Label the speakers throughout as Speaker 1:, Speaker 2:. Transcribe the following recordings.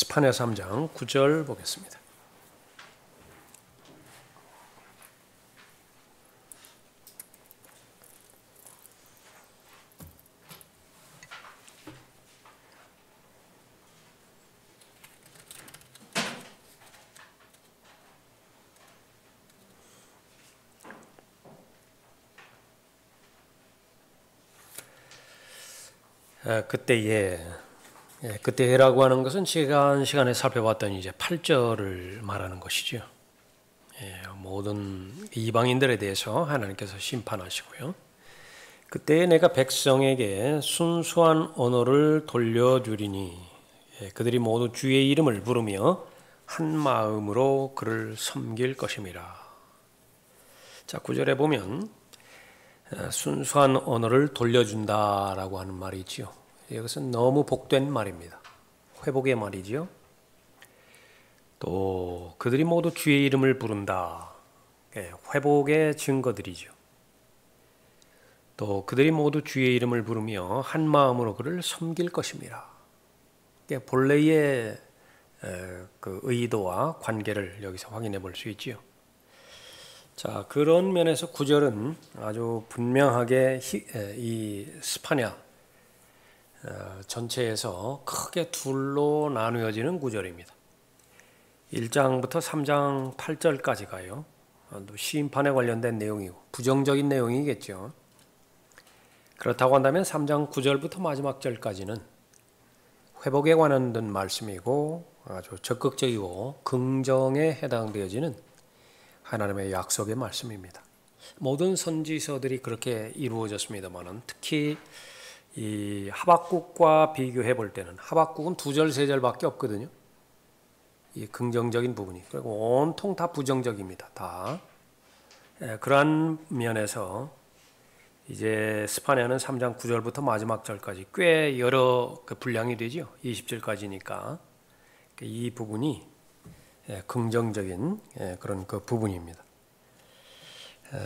Speaker 1: 스파냐 3장 9절 보겠습니다. 그때라고 하는 것은 시간에 살펴봤던 이제 8절을 말하는 것이죠. 모든 이방인들에 대해서 하나님께서 심판하시고요. 그때에 내가 백성에게 순수한 언어를 돌려주리니 그들이 모두 주의 이름을 부르며 한 마음으로 그를 섬길 것임이라. 자, 9절에 보면 순수한 언어를 돌려준다라고 하는 말이 있지요. 이것은 너무 복된 말입니다. 회복의 말이지요. 또 그들이 모두 주의 이름을 부른다. 회복의 증거들이죠. 또 그들이 모두 주의 이름을 부르며 한 마음으로 그를 섬길 것입니다. 본래의 그 의도와 관계를 여기서 확인해 볼 수 있지요. 자, 그런 면에서 9절은 아주 분명하게 이 스파냐 전체에서 크게 둘로 나누어지는 구절입니다. 1장부터 3장 8절까지가요. 심판에 관련된 내용이고 부정적인 내용이겠죠. 그렇다고 한다면 3장 9절부터 마지막 절까지는 회복에 관한 말씀이고 아주 적극적이고 긍정에 해당되어지는 하나님의 약속의 말씀입니다. 모든 선지서들이 그렇게 이루어졌습니다만은 특히 이 하박국과 비교해 볼 때는 하박국은 2절, 3절밖에 없거든요. 이 긍정적인 부분이. 그리고 온통 다 부정적입니다. 다. 그러한 면에서 이제 스파냐는 3장 9절부터 마지막 절까지 꽤 여러 분량이 되죠. 20절까지니까. 이 부분이 긍정적인 그런 그 부분입니다.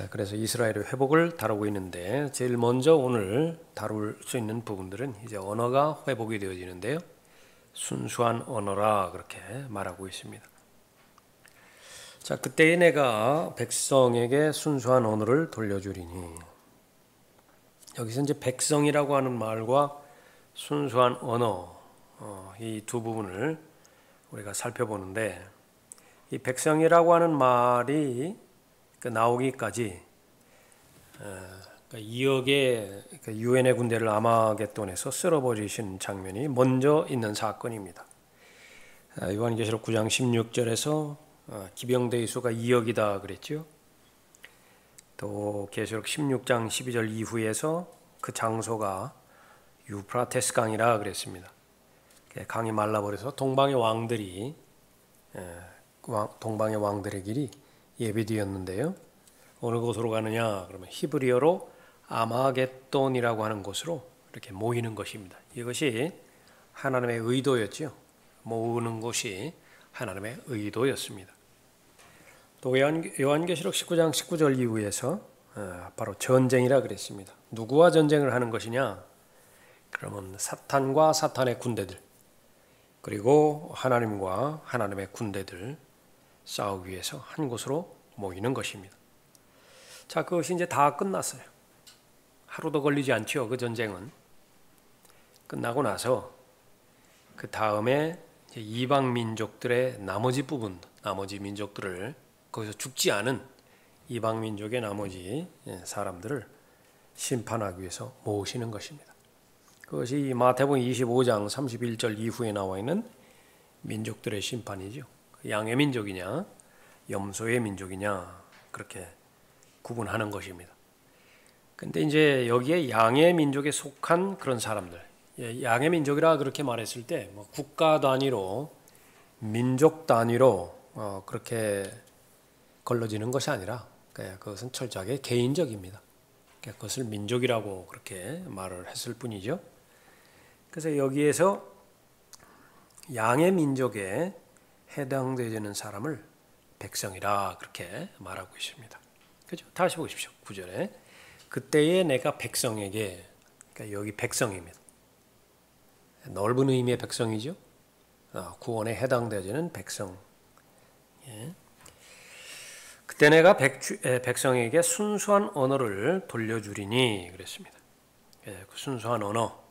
Speaker 1: 그래서 이스라엘의 회복을 다루고 있는데 제일 먼저 오늘 다룰 수 있는 부분들은 이제 언어가 회복이 되어지는데요. 순수한 언어라 그렇게 말하고 있습니다. 자, 그때에 내가 백성에게 순수한 언어를 돌려주리니 여기서 이제 백성이라고 하는 말과 순수한 언어 이 두 부분을 우리가 살펴보는데 이 백성이라고 하는 말이 나오기까지 2억의 유엔의 군대를 아마겟돈에서 쓸어버리신 장면이 먼저 있는 사건입니다. 요한계시록 9장 16절에서 기병대의 수가 2억이다 그랬죠. 또 계시록 16장 12절 이후에서 그 장소가 유프라테스 강이라 그랬습니다. 강이 말라버려서 동방의 왕들의 길이 예비되었는데요. 어느 곳으로 가느냐 그러면 히브리어로 아마겟돈이라고 하는 곳으로 이렇게 모이는 것입니다. 이것이 하나님의 의도였죠. 모으는 곳이 하나님의 의도였습니다. 또 요한계시록 19장 19절 이후에서 바로 전쟁이라 그랬습니다. 누구와 전쟁을 하는 것이냐? 그러면 사탄과 사탄의 군대들 그리고 하나님과 하나님의 군대들 싸우기 위해서 한 곳으로 모이는 것입니다. 자, 그것이 이제 다 끝났어요. 하루도 걸리지 않죠. 그 전쟁은. 끝나고 나서 그 다음에 이방 민족들의 나머지 부분, 나머지 민족들을 거기서 죽지 않은 이방 민족의 나머지 사람들을 심판하기 위해서 모으시는 것입니다. 그것이 마태복음 25장 31절 이후에 나와 있는 민족들의 심판이죠. 양의 민족이냐, 염소의 민족이냐 그렇게 구분하는 것입니다. 근데 이제 여기에 양의 민족에 속한 그런 사람들, 양의 민족이라 그렇게 말했을 때 국가 단위로, 민족 단위로 그렇게 걸러지는 것이 아니라 그것은 철저하게 개인적입니다. 그것을 민족이라고 그렇게 말을 했을 뿐이죠. 그래서 여기에서 양의 민족에 해당되는 사람을 백성이라 그렇게 말하고 있습니다. 그죠? 다시 보십시오. 9절에 그때에 내가 백성에게, 그러니까 여기 백성입니다. 넓은 의미의 백성이죠. 구원에 해당되어지는 백성. 예. 그때 내가 백성에게 순수한 언어를 돌려주리니 그랬습니다. 예, 그 순수한 언어.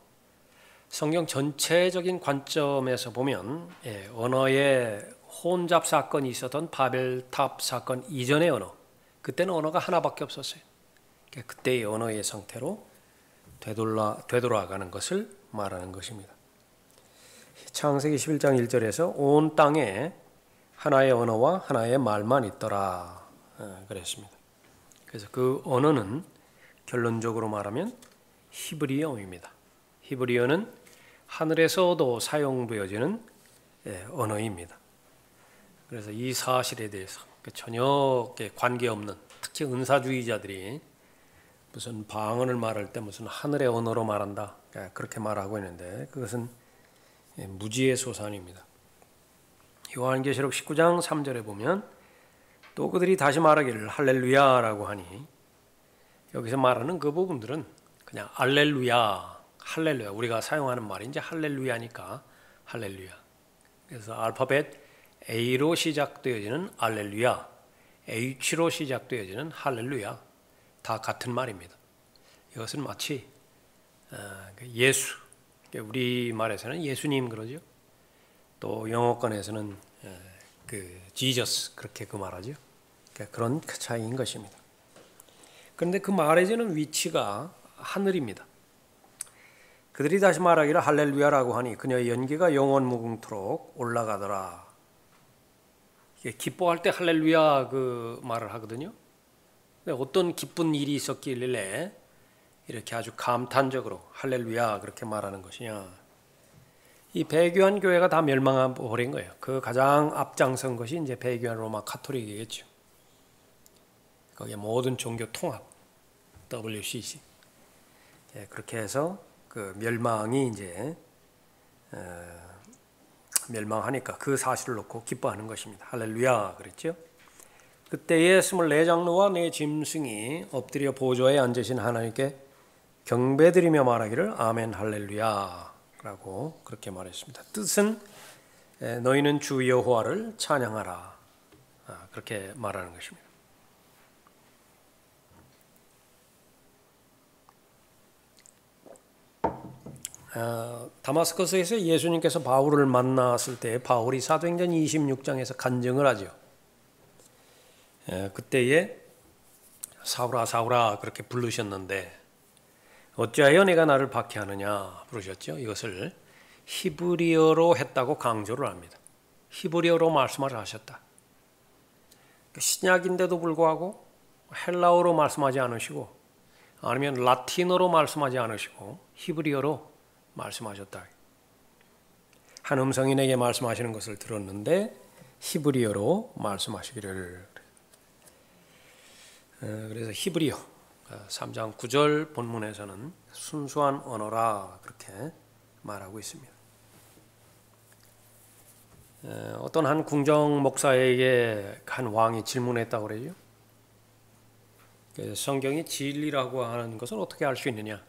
Speaker 1: 성경 전체적인 관점에서 보면 언어의 혼잡 사건이 있었던 바벨탑 사건 이전의 언어, 그때는 언어가 하나밖에 없었어요. 그때의 언어의 상태로 되돌아가는 것을 말하는 것입니다. 창세기 11장 1절에서 온 땅에 하나의 언어와 하나의 말만 있더라 그랬습니다. 그래서 그 언어는 결론적으로 말하면 히브리어입니다. 히브리어는 하늘에서도 사용되어지는 언어입니다. 그래서 이 사실에 대해서 전혀 관계없는, 특히 은사주의자들이 무슨 방언을 말할 때 무슨 하늘의 언어로 말한다 그렇게 말하고 있는데 그것은 무지의 소산입니다. 요한계시록 19장 3절에 보면 또 그들이 다시 말하기를 할렐루야라고 하니 여기서 말하는 그 부분들은 그냥 할렐루야, 우리가 사용하는 말인지 할렐루야니까 할렐루야. 그래서 알파벳 A로 시작되어지는 할렐루야, H로 시작되어지는 할렐루야 다 같은 말입니다. 이것은 마치 예수, 우리 말에서는 예수님 그러죠. 또 영어권에서는 그 Jesus 그렇게 그 말하죠. 그런 차이인 것입니다. 그런데 그 말해지는 위치가 하늘입니다. 그들이 다시 말하기를 할렐루야라고 하니 그녀의 연기가 영원 무궁토록 올라가더라. 기뻐할 때 할렐루야 그 말을 하거든요. 어떤 기쁜 일이 있었길래 이렇게 아주 감탄적으로 할렐루야 그렇게 말하는 것이냐. 이 배교한 교회가 다 멸망해버린 거예요. 그 가장 앞장선 것이 이제 배교한 로마 카톨릭이겠죠. 거기에 모든 종교 통합, WCC. 그렇게 해서 그 멸망이 이제 멸망하니까 그 사실을 놓고 기뻐하는 것입니다. 할렐루야 그랬죠. 그때에 24장로와 네 짐승이 엎드려 보좌에 앉으신 하나님께 경배드리며 말하기를 아멘 할렐루야 라고 그렇게 말했습니다. 뜻은 너희는 주 여호와를 찬양하라 그렇게 말하는 것입니다. 다마스커스에서 예수님께서 바울을 만났을 때 바울이 사도행전 26장에서 간증을 하죠. 그때에 사울아 사울아 그렇게 부르셨는데 어찌하여 내가 나를 박해하느냐 부르셨죠. 이것을 히브리어로 했다고 강조를 합니다. 히브리어로 말씀을 하셨다. 신약인데도 불구하고 헬라어로 말씀하지 않으시고 아니면 라틴어로 말씀하지 않으시고 히브리어로 말씀하셨다. 한 음성이 내게 말씀하시는 것을 들었는데 히브리어로 말씀하시기를. 그래서 히브리어 3장 9절 본문에서는 순수한 언어라 그렇게 말하고 있습니다. 어떤 한 궁정 목사에게 한 왕이 질문했다고 그러죠. 성경이 진리라고 하는 것을 어떻게 알 수 있느냐?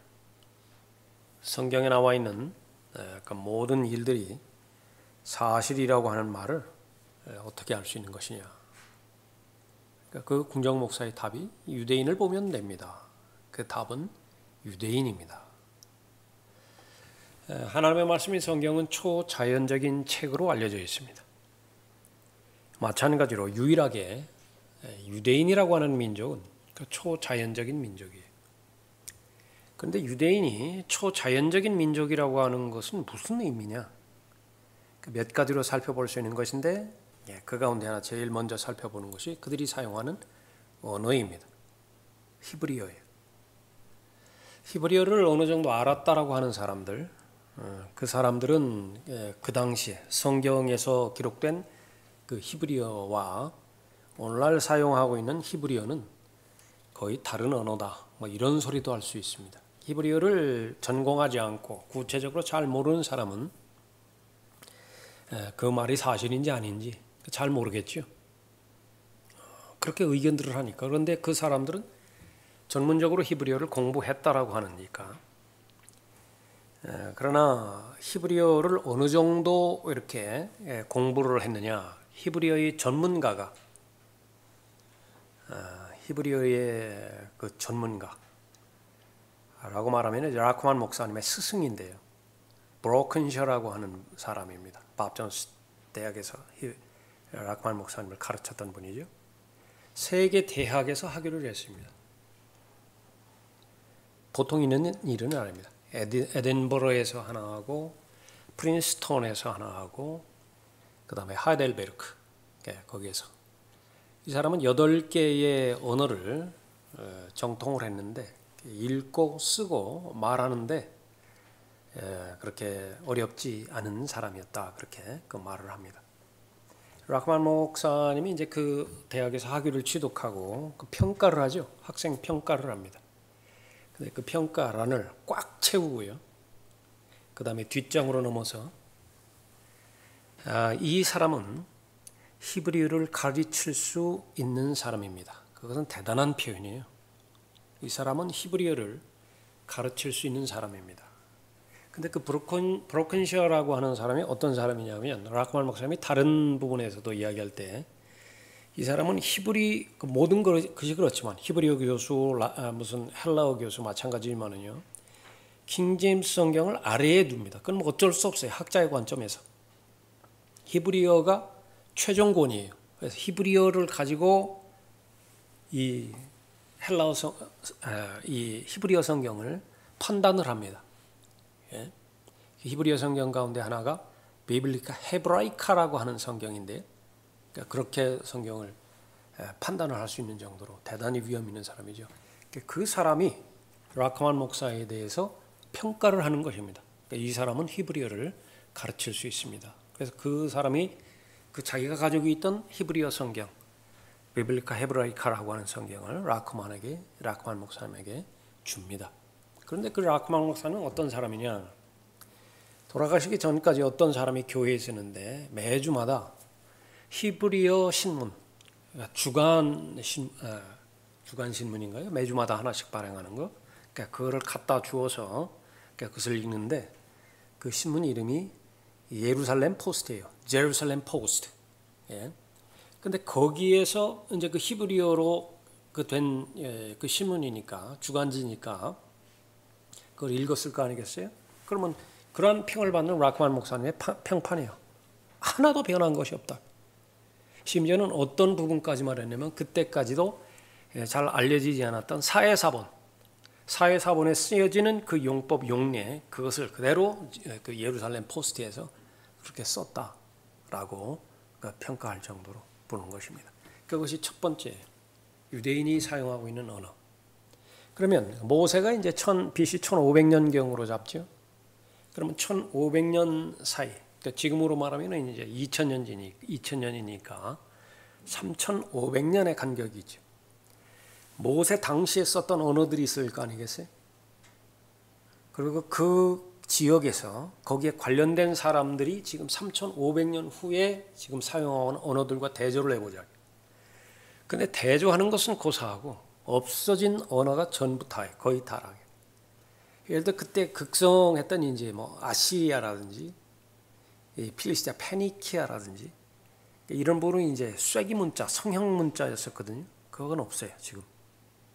Speaker 1: 성경에 나와 있는 그 모든 일들이 사실이라고 하는 말을 어떻게 알 수 있는 것이냐? 그 궁정 목사의 답이 유대인을 보면 됩니다. 그 답은 유대인입니다. 하나님의 말씀인 성경은 초자연적인 책으로 알려져 있습니다. 마찬가지로 유일하게 유대인이라고 하는 민족은 그 초자연적인 민족이에요. 그런데 유대인이 초자연적인 민족이라고 하는 것은 무슨 의미냐? 몇 가지로 살펴볼 수 있는 것인데 그 가운데 하나 제일 먼저 살펴보는 것이 그들이 사용하는 언어입니다. 히브리어예요. 히브리어를 어느 정도 알았다라고 하는 사람들, 그 사람들은 그 당시에 성경에서 기록된 그 히브리어와 오늘날 사용하고 있는 히브리어는 거의 다른 언어다. 뭐 이런 소리도 할 수 있습니다. 히브리어를 전공하지 않고 구체적으로 잘 모르는 사람은 그 말이 사실인지 아닌지 잘 모르겠죠. 그렇게 의견들을 하니까. 그런데 그 사람들은 전문적으로 히브리어를 공부했다라고 하니까 그러나 히브리어를 어느 정도 이렇게 공부를 했느냐? 히브리어의 전문가가 히브리어의 그 전문가라고 말하면 라크만 목사님의 스승인데요. 브로큰셔라고 하는 사람입니다. 밥 존스 대학에서 라크만 목사님을 가르쳤던 분이죠. 세계 대학에서 학위를 했습니다. 보통 있는 일은 아닙니다. 에딘버러에서 하나 하고 프린스턴에서 하나 하고 그 다음에 하이델베르크 거기에서 이 사람은 8개의 언어를 정통을 했는데 읽고 쓰고 말하는데 그렇게 어렵지 않은 사람이었다 그렇게 그 말을 합니다. 라크만 목사님이 이제 그 대학에서 학위를 취득하고 그 평가를 하죠. 학생 평가를 합니다. 근데 그 평가란을 꽉 채우고요. 그 다음에 뒷장으로 넘어서 이 사람은 히브리어를 가르칠 수 있는 사람입니다. 그것은 대단한 표현이에요. 이 사람은 히브리어를 가르칠 수 있는 사람입니다. 근데 그 브로큰셔라고 하는 사람이 어떤 사람이냐면 라크만 목사님이 다른 부분에서도 이야기할 때 이 사람은 히브리 모든 것이 그렇지만 히브리어 교수 무슨 헬라어 교수 마찬가지지만은요. 킹제임스 성경을 아래에 둡니다. 그건 뭐 어쩔 수 없어요. 학자의 관점에서 히브리어가 최종권이에요. 그래서 히브리어를 가지고 이 이 히브리어 성경을 판단을 합니다. 예? 히브리어 성경 가운데 하나가 비블리카 헤브라이카라고 하는 성경인데 그러니까 그렇게 성경을 판단을 할 수 있는 정도로 대단히 위험 있는 사람이죠. 그 사람이 라크만 목사에 대해서 평가를 하는 것입니다. 그러니까 이 사람은 히브리어를 가르칠 수 있습니다. 그래서 그 사람이 그 자기가 가지고 있던 히브리어 성경 비블리카 헤브라이카라고 하는 성경을 라크만 목사님에게 줍니다. 그런데 그 라크만 목사는 어떤 사람이냐? 돌아가시기 전까지 어떤 사람이 교회에 있었는데 매주마다 히브리어 신문, 주간 신문인가요? 매주마다 하나씩 발행하는 거. 그러니까 그거를 갖다 주어서 그것을 읽는데 그 신문 이름이 예루살렘 포스트예요. 제루살렘 포스트. 예. 근데 거기에서 이제 그 히브리어로 그 신문이니까 주간지니까 그걸 읽었을 거 아니겠어요? 그러면 그러한 평을 받는 라크만 목사님의 평판이에요. 하나도 변한 것이 없다. 심지어는 어떤 부분까지 말했냐면 그때까지도 잘 알려지지 않았던 사회사본에 쓰여지는 그 용법 용례 그것을 그대로 그 예루살렘 포스트에서 그렇게 썼다라고 평가할 정도로 보는 것입니다. 그것이 첫 번째 유대인이 사용하고 있는 언어. 그러면 모세가 이제 BC 1500년경으로 잡죠. 그러면 1500년 사이, 그러니까 지금으로 말하면 이제 2000년이니까 3500년의 간격이죠. 모세 당시에 썼던 언어들이 있을 거 아니겠어요? 그리고 그 지역에서 거기에 관련된 사람들이 지금 3500년 후에 지금 사용하는 언어들과 대조를 해보자. 근데 대조하는 것은 고사하고 없어진 언어가 전부 다예요. 거의 다라게. 예를 들어 그때 극성했던 이제 뭐 아시리아라든지 필리스티아 페니키아라든지 이런 부분은 이제 쐐기 문자, 성형 문자였었거든요. 그건 없어요 지금.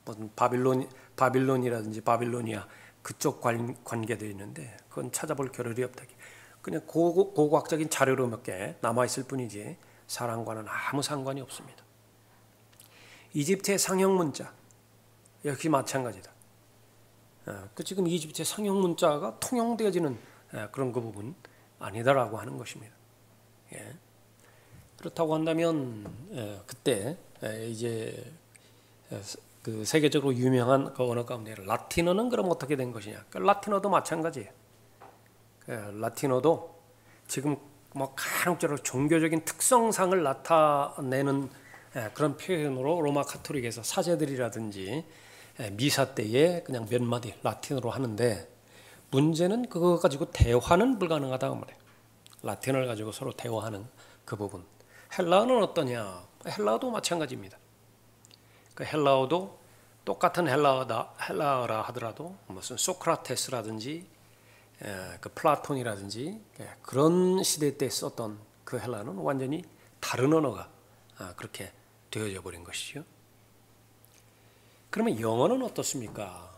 Speaker 1: 무슨 바빌론이라든지 바빌로니아 그쪽 관계도 있는데 그건 찾아볼 겨를이 없다. 그냥 고고학적인 자료로 몇 개 남아 있을 뿐이지 사람과는 아무 상관이 없습니다. 이집트의 상형 문자 역시 마찬가지다. 그 지금 이집트의 상형 문자가 통용되어지는 그런 그 부분 아니다라고 하는 것입니다. 예. 그렇다고 한다면 그때 이제 그 세계적으로 유명한 그 언어 가운데 라틴어는 그럼 어떻게 된 것이냐? 그 라틴어도 마찬가지예요. 라틴어도 지금 뭐 간혹적으로 종교적인 특성상을 나타내는 그런 표현으로 로마 카톨릭에서 사제들이라든지 미사 때에 그냥 몇 마디 라틴어로 하는데 문제는 그거 가지고 대화는 불가능하다고 말해요. 라틴어를 가지고 서로 대화하는 그 부분. 헬라어는 어떠냐? 헬라어도 마찬가지입니다. 그 헬라어도 똑같은 헬라어라 하더라도 무슨 소크라테스라든지 그 플라톤이라든지 그런 시대 때 썼던 그 헬라어는 완전히 다른 언어가 그렇게 되어져 버린 것이죠. 그러면 영어는 어떻습니까?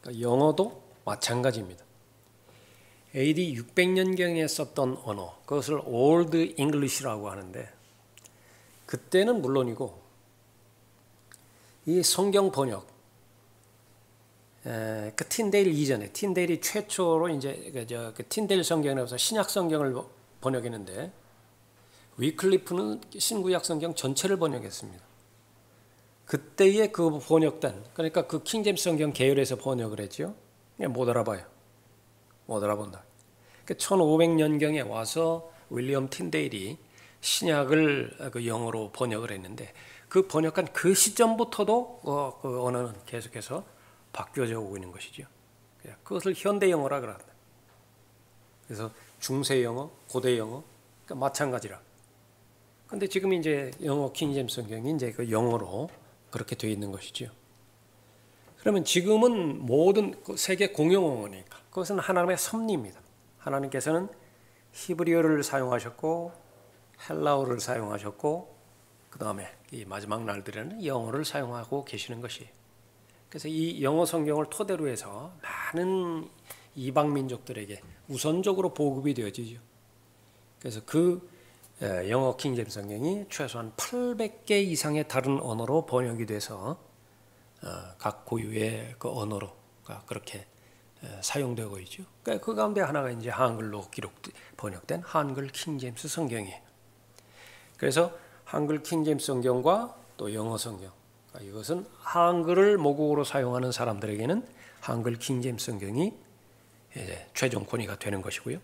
Speaker 1: 그러니까 영어도 마찬가지입니다. AD 600년경에 썼던 언어, 그것을 Old English라고 하는데, 그때는 물론이고 이 성경 번역, 그 틴데일 이전에, 틴데일이 최초로 이제 그 틴데일 성경에서 신약 성경을 번역했는데, 위클리프는 신구약 성경 전체를 번역했습니다. 그때의 그 번역된, 그러니까 그 킹제임스 성경 계열에서 번역을 했죠. 못 알아봐요. 못 알아본다. 1500년경에 와서 윌리엄 틴데일이 신약을 그 영어로 번역을 했는데, 그 번역한 그 시점부터도 그 언어는 계속해서 바뀌어져 오고 있는 것이죠. 그것을 현대 영어라 그럽니다. 그래서 중세 영어, 고대 영어, 그러니까 마찬가지라. 근데 지금 이제 영어 킹제임스 성경이 이제 그 영어로 그렇게 되어 있는 것이죠. 그러면 지금은 모든 세계 공용 언어니까 그것은 하나님의 섭리입니다. 하나님께서는 히브리어를 사용하셨고 헬라어를 사용하셨고 그 다음에 이 마지막 날들에는 영어를 사용하고 계시는 것이. 그래서 이 영어 성경을 토대로 해서 많은 이방 민족들에게 우선적으로 보급이 되어지죠. 그래서 그 영어 킹제임스 성경이 최소한 800개 이상의 다른 언어로 번역이 돼서 각 고유의 그 언어로 그렇게 사용되고 있죠. 그러니까 그 가운데 하나가 이제 한글로 번역된 한글 킹제임스 성경이에요. 그래서 한글 킹제임스 성경과 또 영어 성경, 이것은 한글을 모국어로 사용하는 사람들에게는 한글 킹제임스 성경이 이제 최종 권위가 되는 것이고요.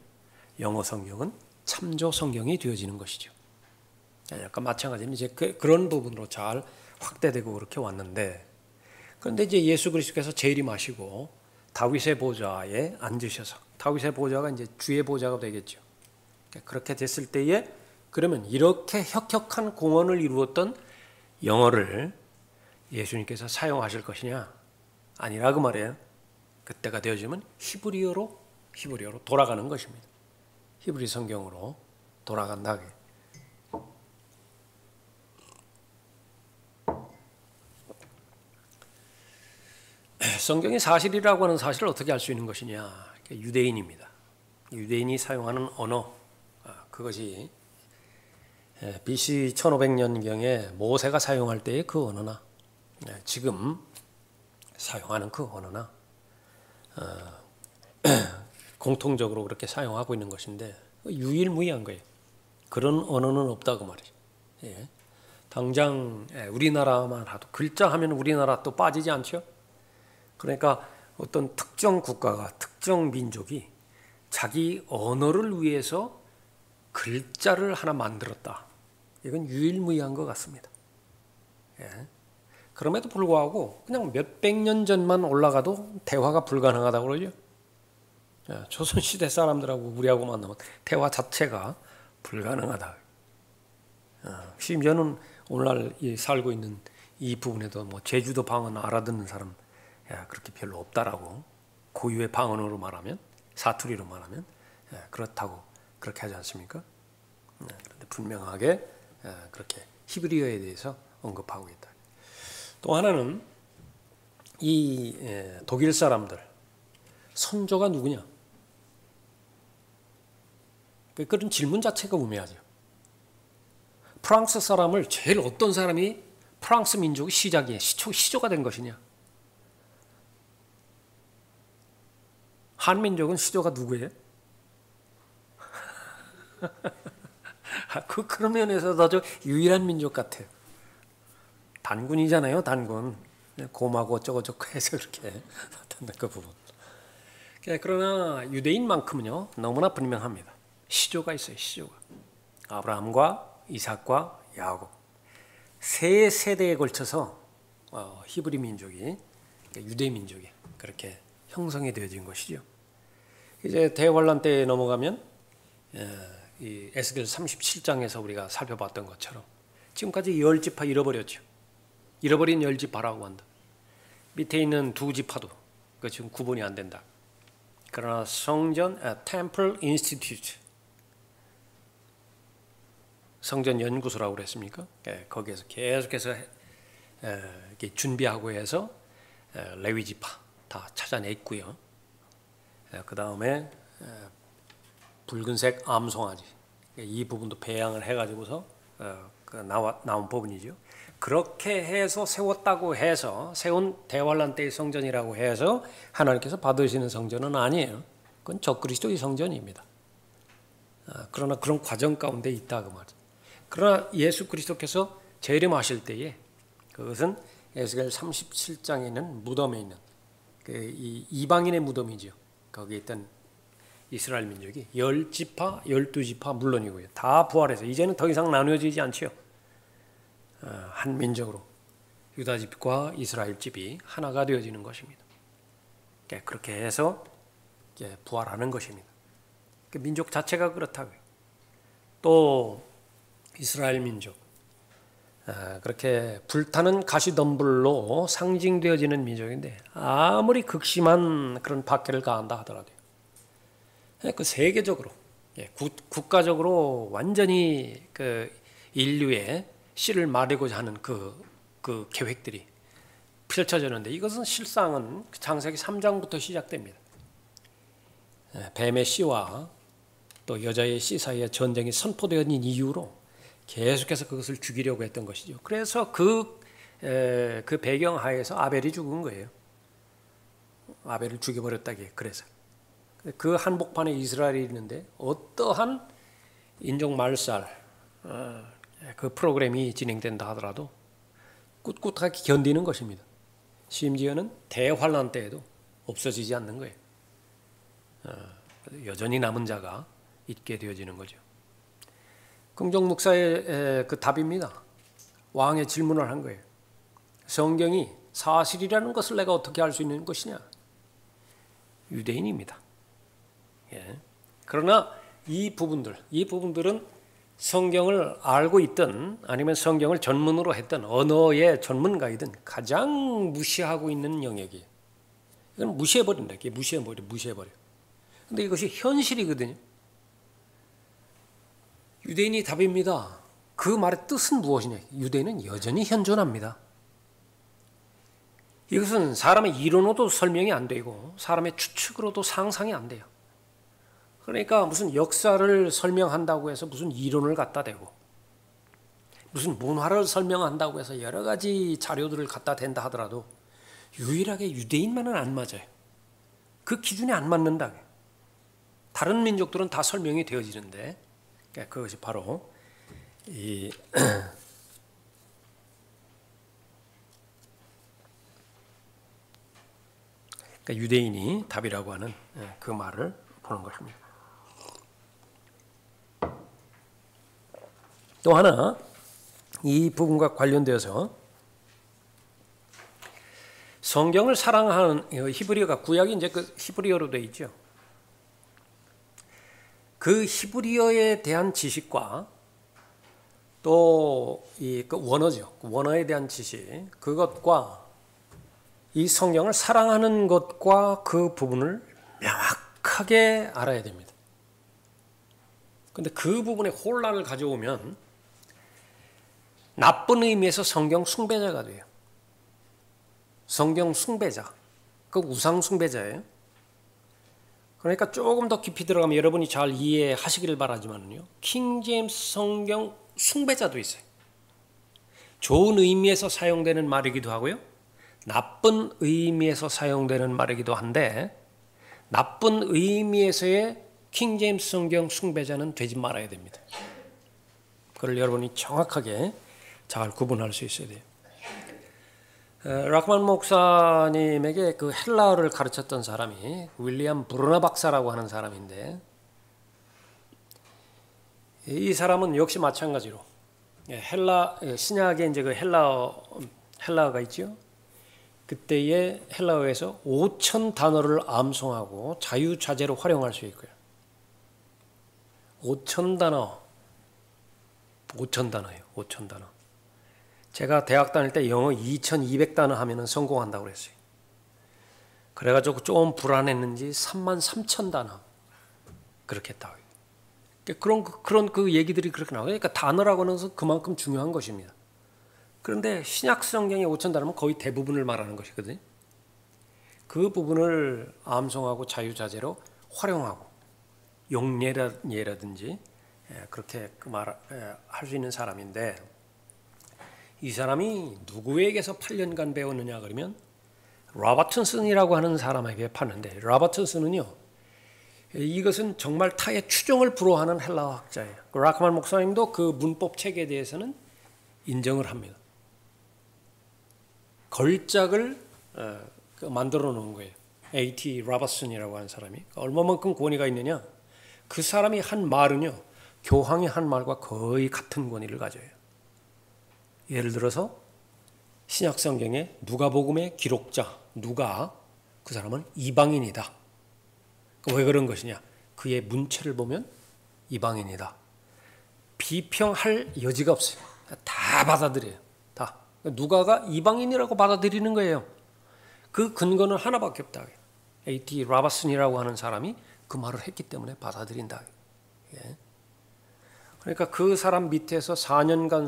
Speaker 1: 영어 성경은 참조 성경이 되어지는 것이죠. 약간 마찬가지로 이제 그런 부분으로 잘 확대되고 그렇게 왔는데, 그런데 이제 예수 그리스도께서 재림하시고 다윗의 보좌에 앉으셔서, 다윗의 보좌가 이제 주의 보좌가 되겠죠. 그렇게 됐을 때에 그러면 이렇게 혁혁한 공헌을 이루었던 영어를 예수님께서 사용하실 것이냐? 아니라 그 말이에요. 그때가 되어지면 히브리어로 돌아가는 것입니다. 히브리 성경으로 돌아간다. 성경이 사실이라고 하는 사실을 어떻게 알 수 있는 것이냐? 유대인입니다. 유대인이 사용하는 언어, 그것이 BC 1500년경에 모세가 사용할 때의 그 언어나 지금 사용하는 그 언어나 공통적으로 그렇게 사용하고 있는 것인데 유일무이한 거예요. 그런 언어는 없다고 말이죠. 예. 당장 우리나라만 하도 글자 하면 우리나라 또 빠지지 않죠. 그러니까 어떤 특정 국가가, 특정 민족이 자기 언어를 위해서 글자를 하나 만들었다. 이건 유일무이한 것 같습니다. 예. 그럼에도 불구하고 그냥 몇백 년 전만 올라가도 대화가 불가능하다고 그러죠. 예. 조선시대 사람들하고 우리하고 만나면 대화 자체가 불가능하다. 심지어는 오늘날 살고 있는 이 부분에도 뭐 제주도 방언 알아듣는 사람 그렇게 별로 없다라고, 고유의 방언으로 말하면, 사투리로 말하면 그렇다고 그렇게 하지 않습니까? 그런데 분명하게 그렇게 히브리어에 대해서 언급하고 있다. 또 하나는 이 독일 사람들 선조가 누구냐? 그런 질문 자체가 우매하죠. 프랑스 사람을 제일 어떤 사람이 프랑스 민족의 시작이에요. 시조가 된 것이냐? 한민족은 시조가 누구예요? 그런 면에서 아주 유일한 민족 같아요. 단군이잖아요, 단군. 곰하고 어쩌고저쩌고 해서 그렇게 나타난 그 부분. 그러나 유대인만큼은요, 너무나 분명합니다. 시조가 있어요, 시조가. 아브라함과 이삭과 야곱. 세 세대에 걸쳐서 히브리 민족이, 유대 민족이 그렇게 형성이 되어진 것이죠. 이제 대환란 때에 넘어가면 이 에스겔 37장에서 우리가 살펴봤던 것처럼 지금까지 10지파 잃어버렸죠. 잃어버린 10지파라고 한다. 밑에 있는 2지파도 그 지금 구분이 안 된다. 그러나 성전 Temple Institute 성전 연구소라고 그랬습니까? 거기에서 계속해서 이렇게 준비하고 해서 레위 지파 다 찾아냈고요. 그 다음에 붉은색 암송아지 이 부분도 배양을 해가지고서 나온 부분이죠. 그렇게 해서 세웠다고 해서 세운 대환란 때의 성전이라고 해서 하나님께서 받으시는 성전은 아니에요. 그건 적그리스도의 성전입니다. 그러나 그런 과정 가운데 있다 그 말이죠. 그러나 예수 그리스도께서 재림하실 때에 그것은 에스겔 37장에 있는 무덤에 있는 이 이방인의 무덤이죠. 거기에 있던 이스라엘 민족이 10지파, 12지파 물론이고요. 다 부활해서 이제는 더 이상 나누어지지 않죠. 한 민족으로 유다 집과 이스라엘 집이 하나가 되어지는 것입니다. 그렇게 해서 부활하는 것입니다. 민족 자체가 그렇다고요. 또 이스라엘 민족 그렇게 불타는 가시덤불로 상징되어지는 민족인데 아무리 극심한 그런 박해를 가한다 하더라도 그 세계적으로 국가적으로 완전히 그 인류의 씨를 마르고자 하는 그 계획들이 펼쳐졌는데 이것은 실상은 창세기 3장부터 시작됩니다. 뱀의 씨와 또 여자의 씨 사이에 전쟁이 선포되는 이유로 계속해서 그것을 죽이려고 했던 것이죠. 그래서 그 배경 하에서 아벨이 죽은 거예요. 아벨을 죽여버렸다기에 그래서 그 한복판에 이스라엘이 있는데 어떠한 인종 말살 그 프로그램이 진행된다 하더라도 꿋꿋하게 견디는 것입니다. 심지어는 대환란 때에도 없어지지 않는 거예요. 여전히 남은 자가 있게 되어지는 거죠. 긍정 목사의 그 답입니다. 왕의 질문을 한 거예요. 성경이 사실이라는 것을 내가 어떻게 알 수 있는 것이냐? 유대인입니다. 그러나 이 부분들은 성경을 알고 있든 아니면 성경을 전문으로 했던 언어의 전문가이든 가장 무시하고 있는 영역이에요. 이건 무시해버린다. 무시해버려. 근데 이것이 현실이거든요. 유대인이 답입니다. 그 말의 뜻은 무엇이냐? 유대인은 여전히 현존합니다. 이것은 사람의 이론으로도 설명이 안 되고 사람의 추측으로도 상상이 안 돼요. 그러니까 무슨 역사를 설명한다고 해서 무슨 이론을 갖다 대고 무슨 문화를 설명한다고 해서 여러 가지 자료들을 갖다 댄다 하더라도 유일하게 유대인만은 안 맞아요. 그 기준에 안 맞는다. 다른 민족들은 다 설명이 되어지는데 그것이 바로 이 그러니까 유대인이 답이라고 하는 그 말을 보는 것입니다. 또 하나 이 부분과 관련되어서 성경을 사랑하는 히브리어가 구약이 이제 그 히브리어로 되어 있죠. 그 히브리어에 대한 지식과 또 이 원어죠. 원어에 대한 지식 그것과 이 성경을 사랑하는 것과 그 부분을 명확하게 알아야 됩니다. 그런데 그 부분에 혼란을 가져오면 나쁜 의미에서 성경 숭배자가 돼요. 성경 숭배자, 그 우상 숭배자예요. 그러니까 조금 더 깊이 들어가면 여러분이 잘 이해하시기를 바라지만요. 킹제임스 성경 숭배자도 있어요. 좋은 의미에서 사용되는 말이기도 하고요. 나쁜 의미에서 사용되는 말이기도 한데 나쁜 의미에서의 킹제임스 성경 숭배자는 되지 말아야 됩니다. 그걸 여러분이 정확하게 잘 구분할 수 있어야 돼요. 락만 목사님에게 그 헬라어를 가르쳤던 사람이 윌리엄 브루너 박사라고 하는 사람인데 이 사람은 역시 마찬가지로 헬라 신약에 이제 그 헬라어가 있죠. 그때의 헬라어에서 5,000 단어를 암송하고 자유자재로 활용할 수 있고요. 5,000 단어예요. 5,000 단어. 제가 대학 다닐 때 영어 2,200단어 하면은 성공한다고 그랬어요. 그래가지고 좀 불안했는지 33,000단어 그렇게 했다. 그런 그 얘기들이 그렇게 나와요. 그러니까 단어라고는 그만큼 중요한 것입니다. 그런데 신약 성경의 5,000단어면 거의 대부분을 말하는 것이거든요. 그 부분을 암송하고 자유자재로 활용하고 용례라든지 그렇게 할 수 있는 사람인데, 이 사람이 누구에게서 8년간 배웠느냐 그러면 로버튼슨이라고 하는 사람에게 봤는데, 로버튼슨은요, 이것은 정말 타의 추종을 불허하는 헬라어 학자예요. 라크만 목사님도 그 문법 책에 대해서는 인정을 합니다. 걸작을 만들어 놓은 거예요. A.T. 로버슨이라고 하는 사람이. 얼마만큼 권위가 있느냐? 그 사람이 한 말은요, 교황이 한 말과 거의 같은 권위를 가져요. 예를 들어서 신약 성경의 누가복음의 기록자 누가, 그 사람은 이방인이다. 왜 그런 것이냐? 그의 문체를 보면 이방인이다. 비평할 여지가 없어요. 다 받아들여요. 다. 누가가 이방인이라고 받아들이는 거예요. 그 근거는 하나밖에 없다. A.T. 로버슨이라고 하는 사람이 그 말을 했기 때문에 받아들인다. 그러니까 그 사람 밑에서 4년간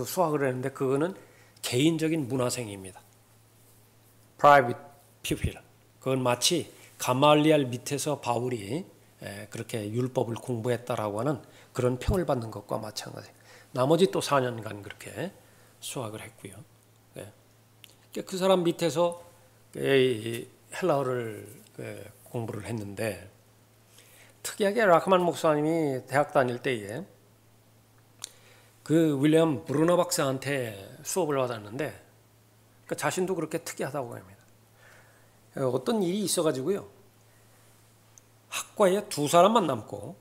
Speaker 1: 수학을 했는데, 그거는 개인적인 문화생입니다. Private pupil. 그건 마치 가말리알 밑에서 바울이 그렇게 율법을 공부했다라고 하는 그런 평을 받는 것과 마찬가지예요. 나머지 또 4년간 그렇게 수학을 했고요. 그 사람 밑에서 헬라어를 공부를 했는데, 특이하게 라크만 목사님이 대학 다닐 때에 그 윌리엄 브루너 박사한테 수업을 받았는데, 그 자신도 그렇게 특이하다고 합니다. 어떤 일이 있어가지고요, 학과에 2사람만 남고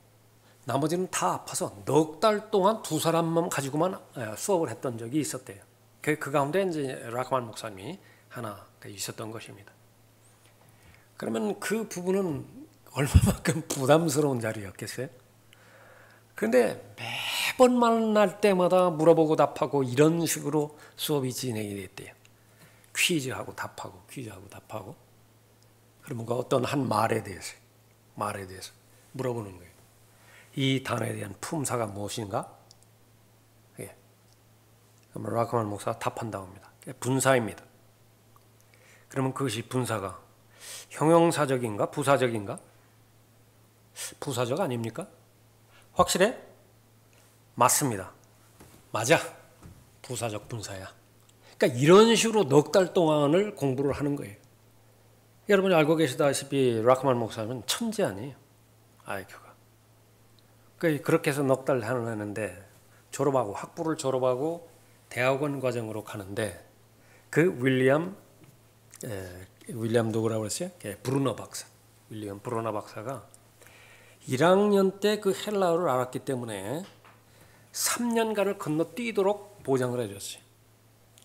Speaker 1: 나머지는 다 아파서 넉 달 동안 2사람만 가지고만 수업을 했던 적이 있었대요. 그 가운데 이제 라크만 목사님이 하나 있었던 것입니다. 그러면 그 부분은 얼마만큼 부담스러운 자리였겠어요? 그런데 매번 만날 때마다 물어보고 답하고 이런 식으로 수업이 진행이 됐대요. 퀴즈하고 답하고 퀴즈하고 답하고. 그러면 그 어떤 한 말에 대해서 물어보는 거예요. 이 단어에 대한 품사가 무엇인가? 예. 그러면 라크만 목사가 답한다고 합니다. 분사입니다. 그러면 그것이 분사가 형용사적인가 부사적인가? 부사적 아닙니까? 확실해? 맞습니다. 맞아. 부사적 분사야. 그러니까 이런 식으로 넉 달 동안을 공부를 하는 거예요. 여러분이 알고 계시다시피 라크만 목사님은 천재 아니에요. IQ가. 그렇게 해서 넉 달 하는데 졸업하고 학부를 졸업하고 대학원 과정으로 가는데, 그 윌리엄 누구라고 그랬어요? 브루너 박사. 윌리엄 브루너 박사가 1학년 때 그 헬라어를 알았기 때문에 3년간을 건너뛰도록 보장을 해줬어요.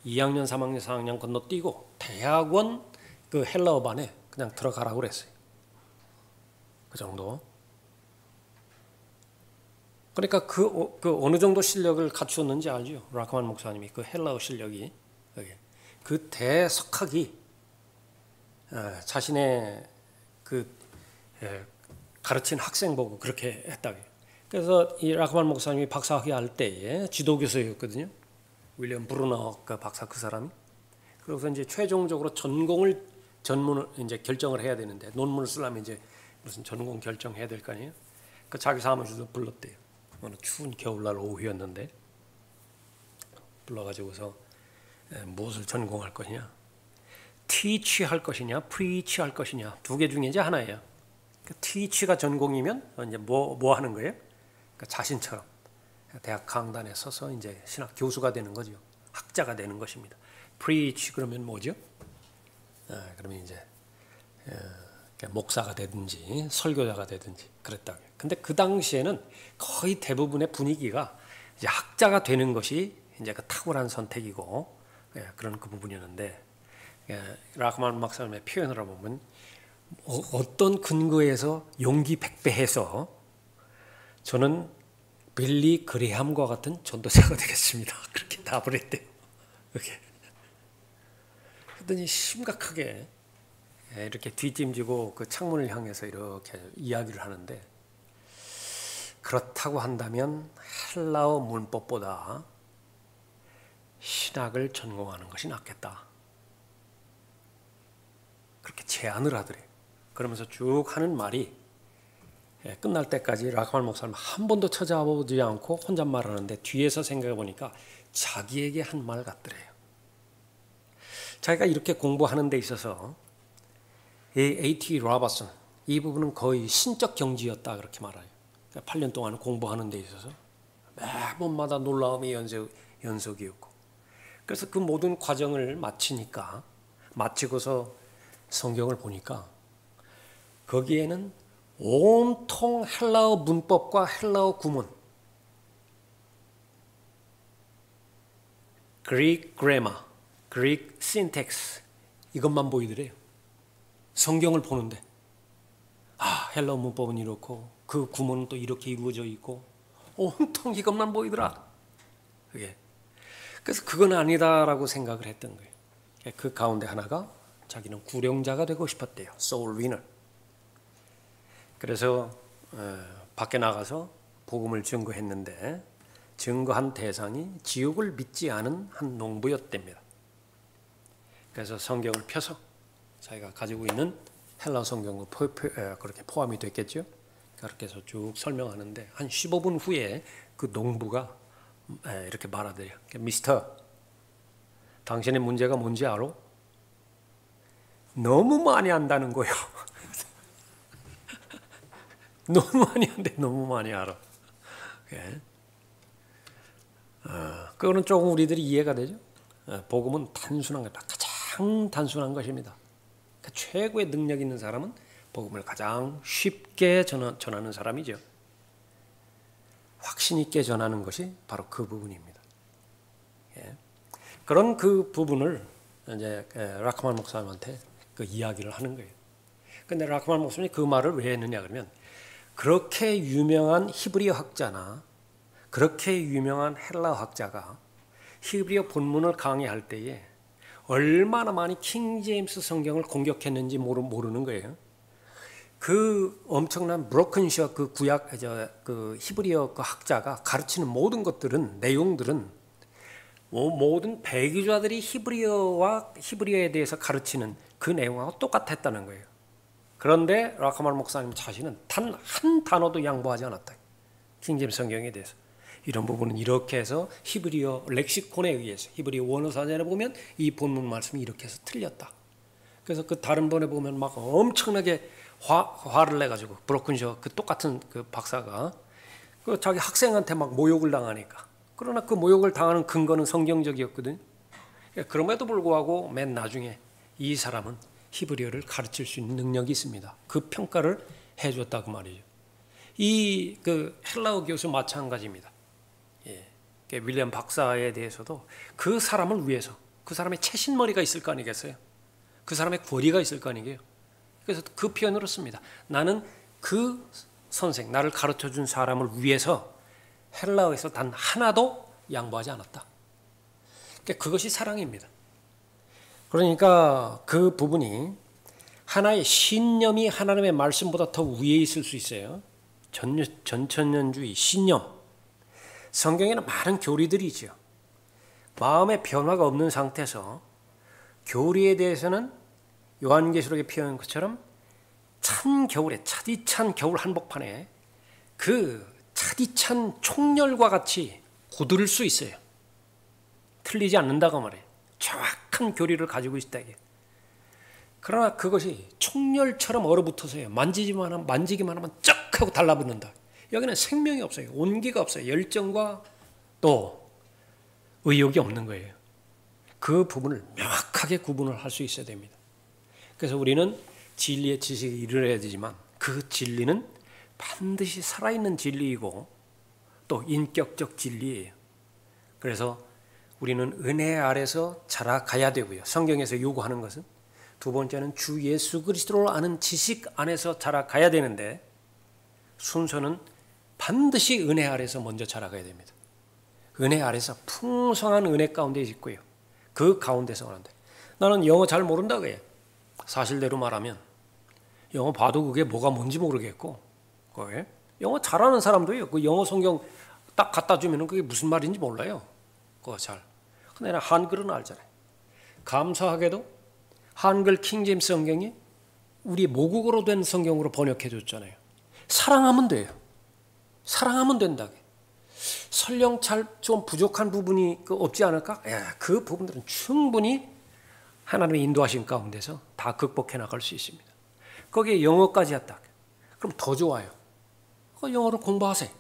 Speaker 1: 2학년, 3학년, 4학년 건너뛰고 대학원 그 헬라어 반에 그냥 들어가라고 그랬어요. 그 정도. 그러니까 그 어느 정도 실력을 갖추었는지 알죠? 라크만 목사님이 그 헬라어 실력이, 그 대석학이 자신의 그 가르친 학생 보고 그렇게 했다고. 그래서 이 라크만 목사님이 박사학위 할 때에 지도교수였거든요. 윌리엄 브루너 그 박사 그 사람이. 그래서 이제 최종적으로 전문을 이제 결정을 해야 되는데, 논문을 쓰려면 이제 무슨 전공 결정해야 될 거 아니에요. 그 자기 사무실에서 불렀대요. 어느 추운 겨울날 오후였는데 불러가지고서 무엇을 전공할 것이냐, teach 할 것이냐, preach 할 것이냐, 2개 중에 이제 하나예요. teach가 전공이면 이제 뭐 하는 거예요? 그러니까 자신처럼 대학 강단에 서서 이제 신학 교수가 되는 거죠. 학자가 되는 것입니다. preach 그러면 뭐죠? 그러면 이제 목사가 되든지 설교자가 되든지 그랬다고요. 근데 그 당시에는 거의 대부분의 분위기가 이제 학자가 되는 것이 이제 그 탁월한 선택이고 그런 그 부분이었는데, 라크만 박사님의 표현을 보면 어떤 근거에서 용기 백배해서 저는 빌리 그레함과 같은 전도자가 되겠습니다. 그렇게 답을 했대요. 그랬더니 심각하게 이렇게 뒷짐지고 그 창문을 향해서 이렇게 이야기를 하는데, 그렇다고 한다면 헬라어 문법보다 신학을 전공하는 것이 낫겠다. 그렇게 제안을 하더래요. 그러면서 쭉 하는 말이 끝날 때까지 라카말 목사님 한 번도 찾아보지 않고 혼잣말 하는데 뒤에서 생각해 보니까 자기에게 한 말 같더래요. 자기가 이렇게 공부하는 데 있어서 이 A.T. 로버슨 이 부분은 거의 신적 경지였다 그렇게 말해요. 8년 동안 공부하는 데 있어서 매번마다 놀라움의 연속이었고, 그래서 그 모든 과정을 마치고서 성경을 보니까 거기에는 온통 헬라어 문법과 헬라어 구문, Greek grammar, Greek syntax 이것만 보이더래요. 성경을 보는데 헬라어 문법은 이렇고 그 구문은 또 이렇게 이루어져 있고 온통 이것만 보이더라. 그게. 그래서 그건 아니다라고 생각을 했던 거예요. 그 가운데 하나가 자기는 구령자가 되고 싶었대요. soul winner. 그래서 밖에 나가서 복음을 증거했는데 증거한 대상이 지옥을 믿지 않은 한 농부였답니다. 그래서 성경을 펴서 자기가 가지고 있는 헬라어 성경도 그렇게 포함이 됐겠죠. 그렇게 해서 쭉 설명하는데 한 15분 후에 그 농부가 이렇게 말하더래요. 미스터, 당신의 문제가 뭔지 알아? 너무 많이 안다는 거예요. 너무 많이 안돼, 너무 많이 알아. 그거는 조금 우리들이 이해가 되죠. 복음은 단순한 것, 가장 단순한 것입니다. 그러니까 최고의 능력 있는 사람은 복음을 가장 쉽게 전하는 사람이죠. 확신 있게 전하는 것이 바로 그 부분입니다. 그런 그 부분을 이제 라카말 목사님한테 그 이야기를 하는 거예요. 근데 라카말 목사님이 그 말을 왜 했느냐 그러면, 그렇게 유명한 히브리어 학자나 그렇게 유명한 헬라어 학자가 히브리어 본문을 강의할 때에 얼마나 많이 킹 제임스 성경을 공격했는지 모르는 거예요. 그 엄청난 브로큰셔 그 구약 그 히브리어 그 학자가 가르치는 모든 것들은, 내용들은 모든 배교자들이 히브리어에 대해서 가르치는 그 내용하고 똑같았다는 거예요. 그런데 라카말 목사님 자신은 단 한 단어도 양보하지 않았다. 킹제임스 성경에 대해서. 이런 부분은 이렇게 해서 히브리어 렉시콘에 의해서, 히브리어 원어사전에 보면 이 본문 말씀이 이렇게 해서 틀렸다. 그래서 그 다른 번에 보면 막 엄청나게 화를 내가지고 브로큰셔 그 똑같은 그 박사가 그 자기 학생한테 막 모욕을 당하니까, 그러나 그 모욕을 당하는 근거는 성경적이었거든. 그럼에도 불구하고 맨 나중에 이 사람은 히브리어를 가르칠 수 있는 능력이 있습니다. 그 평가를 해줬다고 말이죠. 이 그 헬라어 교수 마찬가지입니다. 윌리엄 박사에 대해서도 그 사람을 위해서, 그 사람의 채신머리가 있을 거 아니겠어요? 그 사람의 권위가 있을 거 아니게요? 그래서 그 표현으로 씁니다. 나는 그 선생, 나를 가르쳐준 사람을 위해서 헬라어에서 단 하나도 양보하지 않았다. 그것이 사랑입니다. 그러니까 그 부분이 하나의 신념이 하나님의 말씀보다 더 위에 있을 수 있어요. 전천년주의, 신념. 성경에는 많은 교리들이 있죠. 마음의 변화가 없는 상태에서 교리에 대해서는 요한계시록에 표현한 것처럼 찬 겨울에, 차디찬 겨울 한복판에 그 차디찬 총열과 같이 고들을 수 있어요. 틀리지 않는다고 말해요. 정확한 교리를 가지고 있다. 그러나 그것이 총열처럼 얼어붙어서요. 만지기만 하면 쩍 하고 달라붙는다. 여기는 생명이 없어요. 온기가 없어요. 열정과 또 의욕이 없는 거예요. 그 부분을 명확하게 구분을 할 수 있어야 됩니다. 그래서 우리는 진리의 지식에 이르러야 되지만 그 진리는 반드시 살아있는 진리이고 또 인격적 진리예요. 그래서 우리는 은혜 아래서 자라가야 되고요. 성경에서 요구하는 것은 두 번째는 주 예수 그리스도를 아는 지식 안에서 자라가야 되는데, 순서는 반드시 은혜 아래서 먼저 자라가야 됩니다. 은혜 아래서 풍성한 은혜 가운데 있고요. 그 가운데서 하는데, 나는 영어 잘 모른다고 해요. 사실대로 말하면 영어 봐도 그게 뭐가 뭔지 모르겠고, 그게 영어 잘하는 사람도요, 그 영어 성경 딱 갖다 주면은 그게 무슨 말인지 몰라요. 그거 잘. 근데 나 한글은 알잖아요. 감사하게도 한글 킹제임스 성경이 우리 모국어로 된 성경으로 번역해 줬잖아요. 사랑하면 돼요. 사랑하면 된다. 설령 좀 부족한 부분이 없지 않을까? 그 부분들은 충분히 하나님의 인도하신 가운데서 다 극복해 나갈 수 있습니다. 거기에 영어까지 했다. 그럼 더 좋아요. 영어를 공부하세요.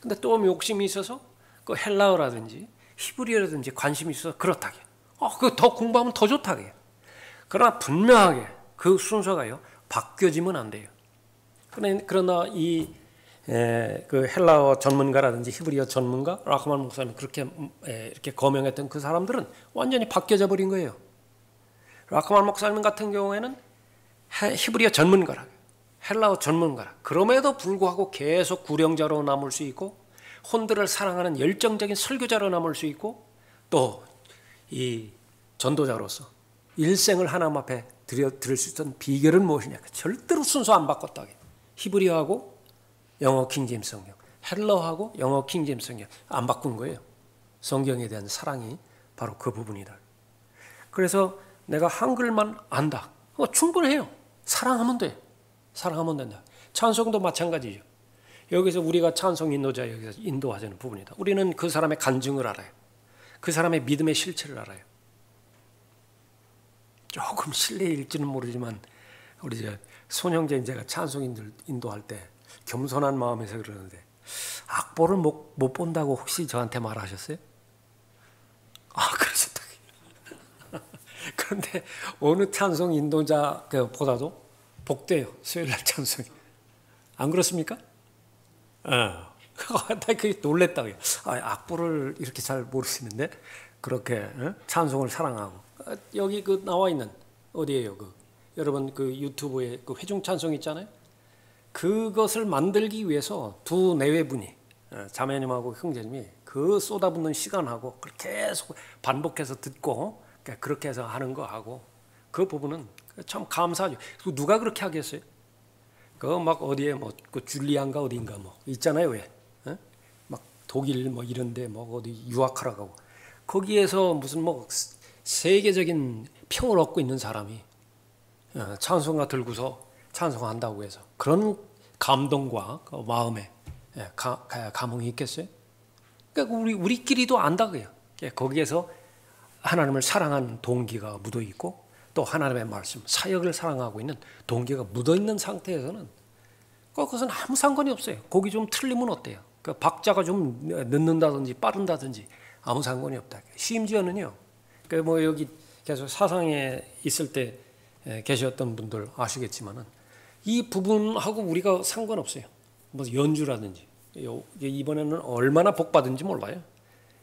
Speaker 1: 근데 또 욕심이 있어서 그 헬라어라든지 히브리어라든지 관심이 있어서 그렇다게. 그 더 공부하면 더 좋다게. 그러나 분명하게 그 순서가요 바뀌어지면 안 돼요. 그러나 그 헬라어 전문가라든지 히브리어 전문가 라흐만 목사님 그렇게 이렇게 거명했던 그 사람들은 완전히 바뀌어져 버린 거예요. 라흐만 목사님 같은 경우에는 히브리어 전문가라, 헬라어 전문가라. 그럼에도 불구하고 계속 구령자로 남을 수 있고 혼들을 사랑하는 열정적인 설교자로 남을 수 있고 또 이 전도자로서 일생을 하나님 앞에 드릴 수 있던 비결은 무엇이냐? 절대로 순서 안 바꿨다. 히브리어하고 영어 킹제임스 성경, 헬라어하고 영어 킹제임스 성경 안 바꾼 거예요. 성경에 대한 사랑이 바로 그 부분이다. 그래서 내가 한글만 안다. 충분해요. 사랑하면 돼. 사랑하면 된다. 찬송도 마찬가지죠. 여기서 우리가 찬송 인도자 여기서 인도하자는 부분이다. 우리는 그 사람의 간증을 알아요. 그 사람의 믿음의 실체를 알아요. 조금 실례일지는 모르지만 우리 손형제 제가 찬송 인도할 때 겸손한 마음에서 그러는데 악보를 못 본다고 혹시 저한테 말하셨어요? 그러셨다. 그런데 어느 찬송 인도자보다도 복돼요. 수요일날 찬송이. 안 그렇습니까? 나 그게 놀랬다고요. 악보를 이렇게 잘 모르시는데 그렇게 찬송을 사랑하고 여기 그 나와 있는 어디예요? 여러분 그 유튜브에 그 회중 찬송 있잖아요. 그것을 만들기 위해서 두 내외분이 자매님하고 형제님이 그 쏟아붓는 시간하고 계속 반복해서 듣고 그렇게 해서 하는 거하고 그 부분은 참 감사하죠. 누가 그렇게 하겠어요? 그 막 어디에 그 줄리안가 어딘가 있잖아요. 왜? 막 독일 이런데 어디 유학하러 가고 거기에서 무슨 세계적인 평을 얻고 있는 사람이 찬송가 들고서 찬송한다고 해서 그런 감동과 그 마음에 감흥이 있겠어요? 그러니까 우리끼리도 안다고요. 거기에서 하나님을 사랑하는 동기가 묻어 있고 또 하나님의 말씀, 사역을 사랑하고 있는 동기가 묻어 있는 상태에서는 그것은 아무 상관이 없어요. 거기 좀 틀리면 어때요? 그 박자가 좀 늦는다든지 빠른다든지 아무 상관이 없다. 심지어는요. 여기 계속 사상에 있을 때 계셨던 분들 아시겠지만은 이 부분하고 우리가 상관없어요. 연주라든지 이번에는 얼마나 복 받은지 몰라요.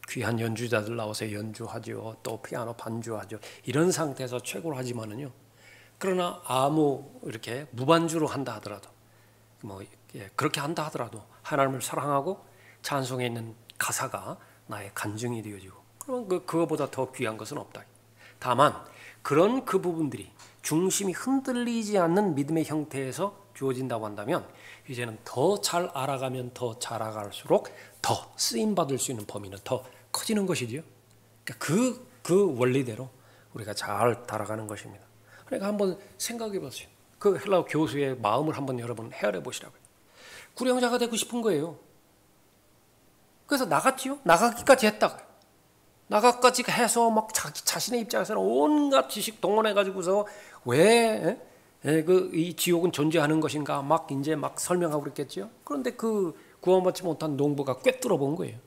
Speaker 1: 귀한 연주자들 나와서 연주하죠. 또 피아노 반주하죠. 이런 상태에서 최고로 하지만은요. 그러나 아무 이렇게 무반주로 한다 하더라도 그렇게 한다 하더라도 하나님을 사랑하고 찬송에 있는 가사가 나의 간증이 되어지고 그러면 그거보다 더 귀한 것은 없다. 다만 그런 그 부분들이 중심이 흔들리지 않는 믿음의 형태에서 주어진다고 한다면 이제는 더 잘 알아가면 더 잘 알아갈수록 더 쓰임받을 수 있는 범위는 더 커지는 것이지요. 그러니까 그 원리대로 우리가 잘 따라가는 것입니다. 그러니까 한번 생각해 보세요. 그 헬라어 교수의 마음을 한번 여러분 헤아려 보시라고요. 구령자가 되고 싶은 거예요. 그래서 나갔지요. 나가기까지 했다. 나가기까지 해서 자신의 입장에서는 온갖 지식 동원해 가지고서 왜 이 지옥은 존재하는 것인가 이제 설명하고 그랬겠죠. 그런데 그 구원받지 못한 농부가 꿰뚫어 본 거예요.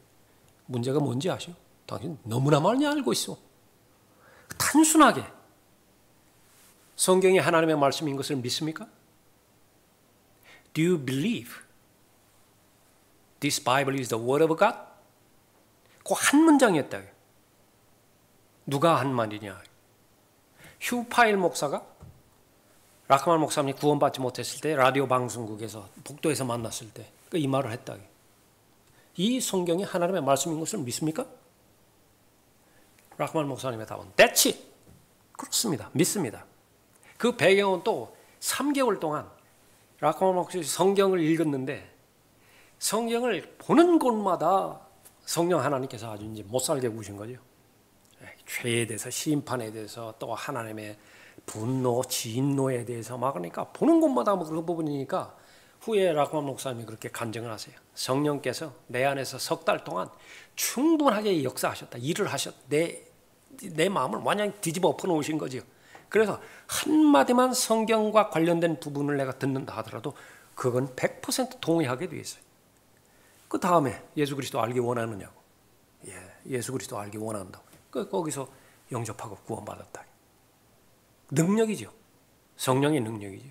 Speaker 1: 문제가 뭔지 아시오? 당신 너무나 많이 알고 있어. 단순하게 성경이 하나님의 말씀인 것을 믿습니까? Do you believe this Bible is the word of God? 그 한 문장이었다. 누가 한 말이냐? 휴파일 목사가 라크만 목사님이 구원받지 못했을 때 라디오 방송국에서 복도에서 만났을 때 이 말을 했다. 이 성경이 하나님의 말씀인 것을 믿습니까? 라크만 목사님의 답은 That's it. 그렇습니다. 믿습니다. 그 배경은 또 3개월 동안 라카만 목사님이 성경을 읽었는데 성경을 보는 곳마다 성령 하나님께서 아주 이제 못 살게 구신 거죠. 죄에 대해서, 심판에 대해서, 또 하나님의 분노, 진노에 대해서 막 그러니까 보는 곳마다 그 부분이니까 후에 라카만 목사님이 그렇게 간증을 하세요. 성령께서 내 안에서 석 달 동안 충분하게 역사하셨다. 일을 하셨다. 내 마음을 완전히 뒤집어 엎어놓으신 거죠. 그래서 한마디만 성경과 관련된 부분을 내가 듣는다 하더라도 그건 100% 동의하게 돼 있어요. 그 다음에 예수 그리스도 알기 원하느냐고. 예수 그리스도 알기 원한다고. 거기서 영접하고 구원받았다. 능력이죠. 성령의 능력이죠.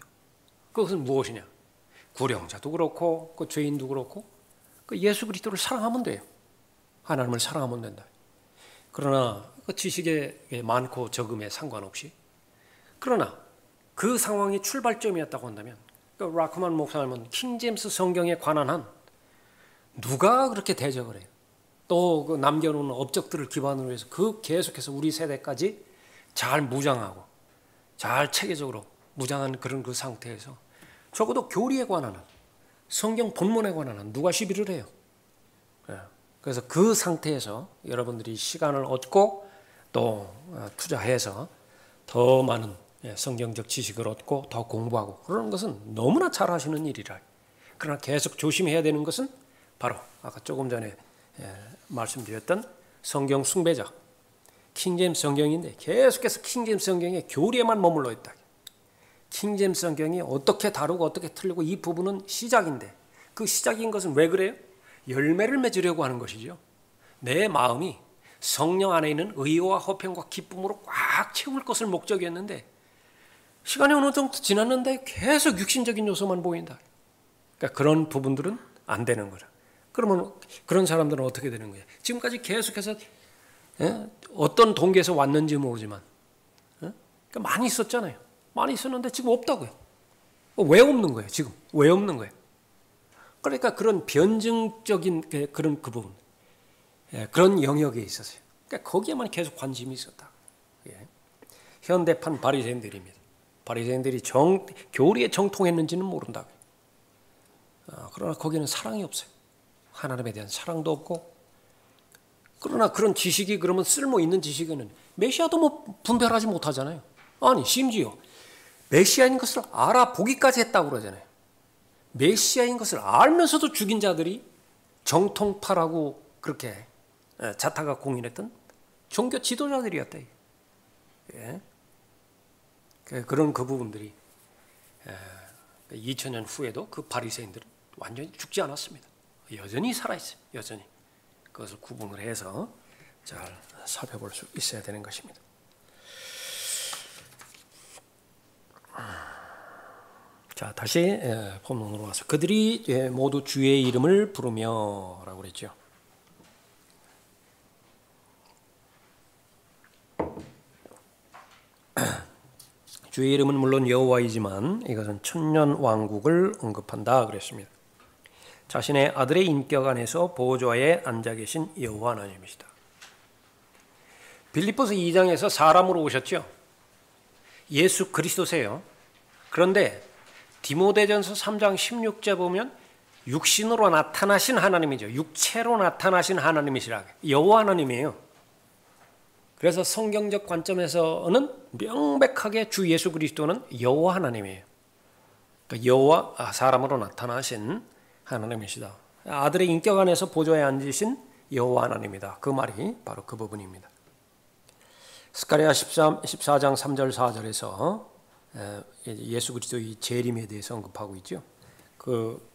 Speaker 1: 그것은 무엇이냐? 구령자도 그렇고 그 죄인도 그렇고 그 예수 그리스도를 사랑하면 돼요. 하나님을 사랑하면 된다. 그러나 그 지식의 많고 적음에 상관없이, 그러나 그 상황이 출발점이었다고 한다면 그 라크만 목사님은 킹제임스 성경에 관한 한 누가 그렇게 대적을 해요? 또 그 남겨놓은 업적들을 기반으로 해서 그 계속해서 우리 세대까지 잘 무장하고 잘 체계적으로 무장한 그런 그 상태에서 적어도 교리에 관한 한, 성경 본문에 관한 한 누가 시비를 해요? 그래서 그 상태에서 여러분들이 시간을 얻고 또 투자해서 더 많은 성경적 지식을 얻고 더 공부하고 그러는 것은 너무나 잘 하시는 일이라. 그러나 계속 조심해야 되는 것은 바로 아까 조금 전에 말씀드렸던 성경 숭배자 킹제임스 성경인데 계속해서 킹제임스 성경의 교리에만 머물러 있다. 킹제임스 성경이 어떻게 다루고 어떻게 틀리고 이 부분은 시작인데 그 시작인 것은 왜 그래요? 열매를 맺으려고 하는 것이죠. 내 마음이 성령 안에 있는 의와 화평과 기쁨으로 꽉 채울 것을 목적이었는데 시간이 어느 정도 지났는데 계속 육신적인 요소만 보인다. 그러니까 그런 부분들은 안 되는 거죠. 그러면 그런 사람들은 어떻게 되는 거예요? 지금까지 계속해서 어떤 동기에서 왔는지 모르지만 그러니까 많이 있었잖아요. 많이 있었는데 지금 없다고요. 왜 없는 거예요? 지금 왜 없는 거예요? 그러니까 그런 변증적인 그런 그 부분, 그런 영역에 있었어요. 그러니까 거기에만 계속 관심이 있었다. 현대판 바리새인들입니다. 바리새인들이 교리에 정통했는지는 모른다고요. 그러나 거기는 사랑이 없어요. 하나님에 대한 사랑도 없고. 그러나 그런 지식이 그러면 쓸모 있는 지식에는 메시아도 뭐 분별하지 못하잖아요. 아니 심지어 메시아인 것을 알아보기까지 했다고 그러잖아요. 메시아인 것을 알면서도 죽인 자들이 정통파라고 그렇게 자타가 공인했던 종교 지도자들이었다. 그런 그 부분들이 2000년 후에도 그 바리새인들은 완전히 죽지 않았습니다. 여전히 살아있어요. 여전히. 그것을 구분을 해서 잘 살펴볼 수 있어야 되는 것입니다. 자, 다시 본문으로 와서 그들이 모두 주의 이름을 부르며 라고 그랬죠. 주의 이름은 물론 여호와이지만 이것은 천년 왕국을 언급한다 그랬습니다. 자신의 아들의 인격 안에서 보좌에 앉아 계신 여호와 하나님이시다. 빌립보서 2장에서 사람으로 오셨죠. 예수 그리스도세요. 그런데 디모데전서 3장 16절 보면 육신으로 나타나신 하나님이죠. 육체로 나타나신 하나님이시라. 여호와 하나님이에요. 그래서 성경적 관점에서는 명백하게 주 예수 그리스도는 여호와 하나님이에요. 그러니까 여호와 사람으로 나타나신 하나님이시다. 아들의 인격 안에서 보좌에 앉으신 여호와 하나님이다. 그 말이 바로 그 부분입니다. 스가랴 14장 3절 4절에서 예수 그리스도의 재림에 대해서 언급하고 있죠. 그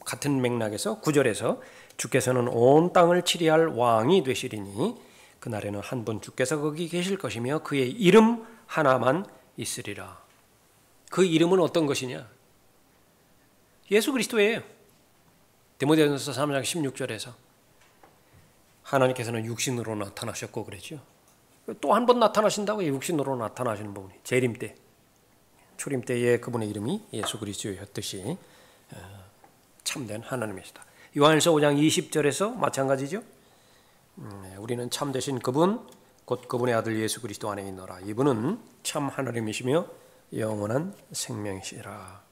Speaker 1: 같은 맥락에서 9절에서 주께서는 온 땅을 치리할 왕이 되시리니 그날에는 한 분 주께서 거기 계실 것이며 그의 이름 하나만 있으리라. 그 이름은 어떤 것이냐? 예수 그리스도예요. 디모데전서 3장 16절에서 하나님께서는 육신으로 나타나셨고 그랬죠. 또 한 번 나타나신다고 육신으로 나타나시는 부분이 재림 때, 초림 때에 그분의 이름이 예수 그리스도였듯이 참된 하나님이시다. 요한일서 5장 20절에서 마찬가지죠. 우리는 참되신 그분 곧 그분의 아들 예수 그리스도 안에 있노라. 이분은 참 하나님이시며 영원한 생명이시라.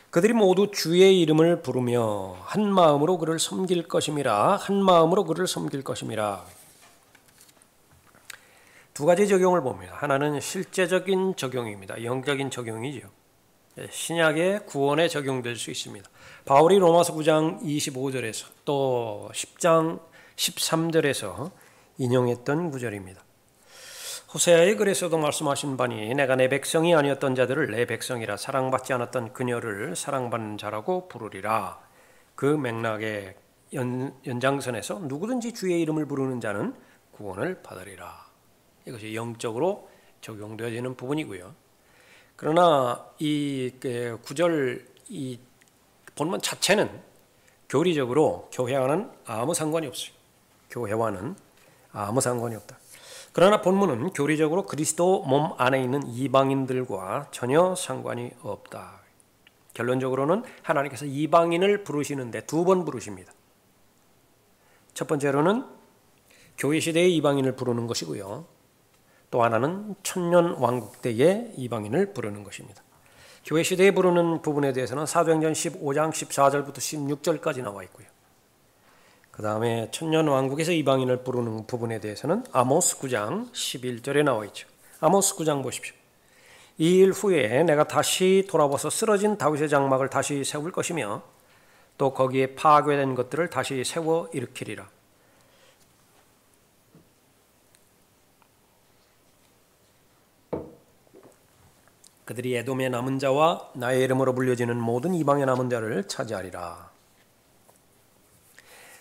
Speaker 1: 그들이 모두 주의 이름을 부르며 한 마음으로 그를 섬길 것임이라. 한 마음으로 그를 섬길 것임이라. 두 가지 적용을 봅니다. 하나는 실제적인 적용입니다. 영적인 적용이죠. 신약의 구원에 적용될 수 있습니다. 바울이 로마서 9장 25절에서 또 10장 13절에서 인용했던 구절입니다. 호세아의 글에서도 말씀하신 바니 내가 내 백성이 아니었던 자들을 내 백성이라 사랑받지 않았던 그녀를 사랑받는 자라고 부르리라. 그 맥락의 연장선에서 누구든지 주의 이름을 부르는 자는 구원을 받으리라. 이것이 영적으로 적용되어지는 부분이고요. 그러나 이 구절 이 본문 자체는 교리적으로 교회와는 아무 상관이 없어요. 교회와는 아무 상관이 없다. 그러나 본문은 교리적으로 그리스도 몸 안에 있는 이방인들과 전혀 상관이 없다. 결론적으로는 하나님께서 이방인을 부르시는데 두 번 부르십니다. 첫 번째로는 교회 시대의 이방인을 부르는 것이고요. 또 하나는 천년 왕국 때의 이방인을 부르는 것입니다. 교회 시대에 부르는 부분에 대해서는 사도행전 15장 14절부터 16절까지 나와 있고요. 그 다음에 천년 왕국에서 이방인을 부르는 부분에 대해서는 아모스 9장 11절에 나와 있죠. 아모스 9장 보십시오. 이 일 후에 내가 다시 돌아와서 쓰러진 다윗의 장막을 다시 세울 것이며 또 거기에 파괴된 것들을 다시 세워 일으키리라. 그들이 에돔의 남은 자와 나의 이름으로 불려지는 모든 이방의 남은 자를 차지하리라.